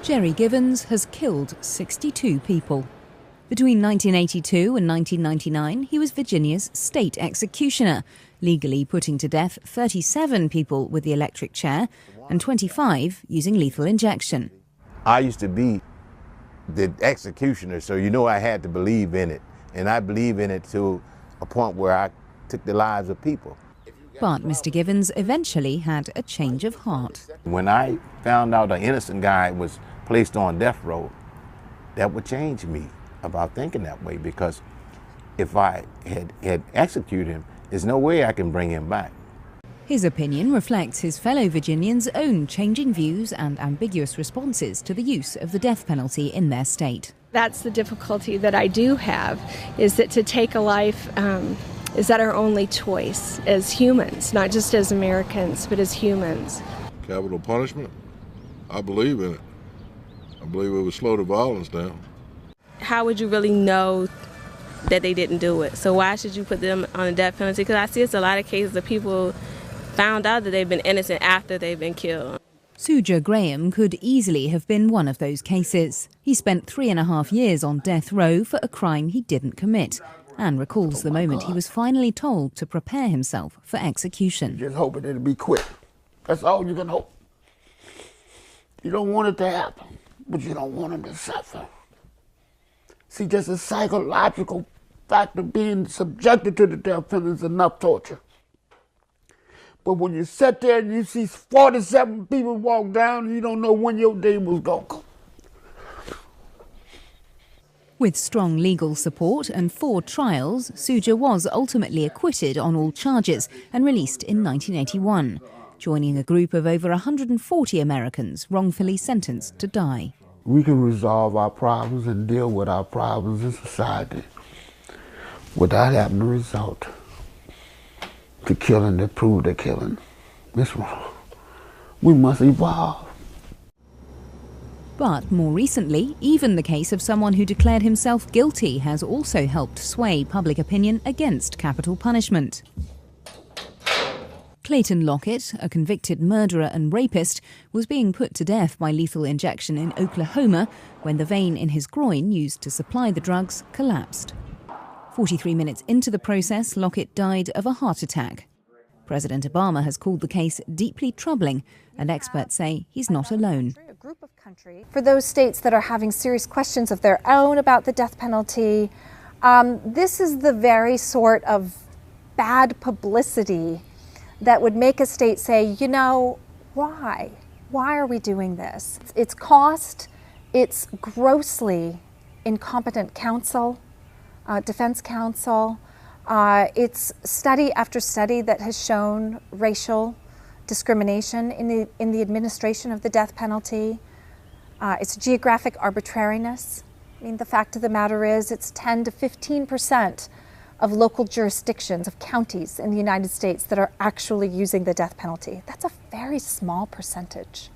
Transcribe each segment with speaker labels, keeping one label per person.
Speaker 1: Jerry Givens has killed 62 people. Between 1982 and 1999, he was Virginia's state executioner, legally putting to death 37 people with the electric chair and 25 using lethal injection.
Speaker 2: I used to be the executioner, so I had to believe in it. And I believe in it to a point where I took the lives of people.
Speaker 1: But Mr. Givens eventually had a change of heart.
Speaker 2: When I found out an innocent guy was placed on death row, that would change me about thinking that way, because if I had executed him, there's no way I can bring him back.
Speaker 1: His opinion reflects his fellow Virginians' own changing views and ambiguous responses to the use of the death penalty in their state.
Speaker 3: That's the difficulty that I do have, is that to take a life is that our only choice as humans, not just as Americans, but as humans.
Speaker 4: Capital punishment? I believe in it. I believe it would slow the violence down.
Speaker 3: How would you really know that they didn't do it? So why should you put them on a death penalty? Because I see it's a lot of cases of people found out that they've been innocent after they've been killed.
Speaker 1: Suja Graham could easily have been one of those cases. He spent 3.5 years on death row for a crime he didn't commit, and recalls the moment he was finally told to prepare himself for execution.
Speaker 5: Just hoping it'll be quick. That's all you can hope. You don't want it to happen, but you don't want him to suffer. See, just a psychological fact of being subjected to the death penalty is enough torture. But when you sit there and you see 47 people walk down, you don't know when your day was going to come.
Speaker 1: With strong legal support and 4 trials, Suja was ultimately acquitted on all charges and released in 1981, joining a group of over 140 Americans wrongfully sentenced to die.
Speaker 5: We can resolve our problems and deal with our problems in society without having to resort to killing to prove they're killing. It's wrong. We must evolve.
Speaker 1: But more recently, even the case of someone who declared himself guilty has also helped sway public opinion against capital punishment. Clayton Lockett, a convicted murderer and rapist, was being put to death by lethal injection in Oklahoma when the vein in his groin used to supply the drugs collapsed. 43 minutes into the process, Lockett died of a heart attack. President Obama has called the case deeply troubling, and experts say he's not alone.
Speaker 6: For those states that are having serious questions of their own about the death penalty, this is the very sort of bad publicity that would make a state say, why? Why are we doing this? It's cost, it's grossly incompetent counsel, defense counsel. It's study after study that has shown racial discrimination in the administration of the death penalty. It's geographic arbitrariness. I mean, the fact of the matter is it's 10 to 15% of local jurisdictions, of counties in the United States that are actually using the death penalty. That's a very small percentage.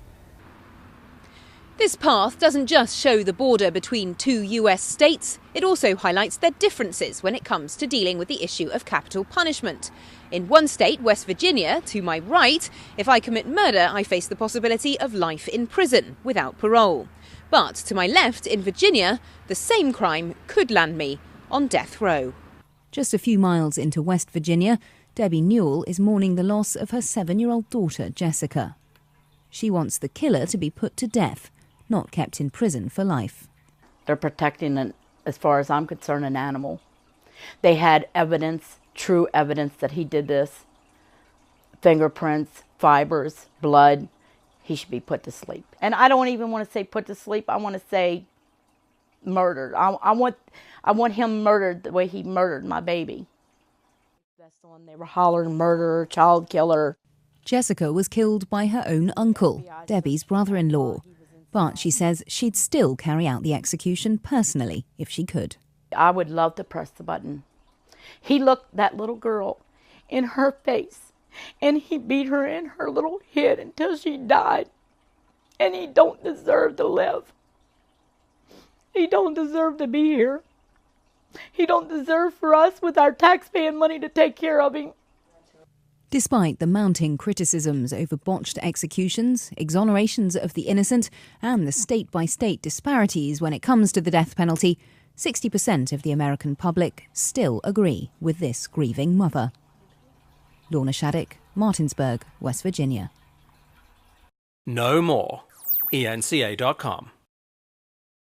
Speaker 7: This path doesn't just show the border between 2 US states, it also highlights their differences when it comes to dealing with the issue of capital punishment. In one state, West Virginia, to my right, if I commit murder, I face the possibility of life in prison without parole. But to my left, in Virginia, the same crime could land me on death row.
Speaker 1: Just a few miles into West Virginia, Debbie Newell is mourning the loss of her 7-year-old daughter, Jessica. She wants the killer to be put to death, not kept in prison for life.
Speaker 8: They're protecting, as far as I'm concerned, an animal. They had evidence, true evidence that he did this. Fingerprints, fibers, blood. He should be put to sleep. And I don't even want to say put to sleep. I want to say murdered. I want him murdered the way he murdered my baby. That's the one they were hollering, murderer, child killer.
Speaker 1: Jessica was killed by her own uncle, Debbie's brother-in-law. But she says she'd still carry out the execution personally if she could.
Speaker 8: I would love to press the button. He looked that little girl in her face, and he beat her in her little head until she died. And he don't deserve to live. He don't deserve to be here. He don't deserve for us with our taxpaying money to take care of him.
Speaker 1: Despite the mounting criticisms over botched executions, exonerations of the innocent, and the state-by-state disparities when it comes to the death penalty, 60% of the American public still agree with this grieving mother. Lorna Shattuck, Martinsburg, West Virginia.
Speaker 9: Know more. ENCA.com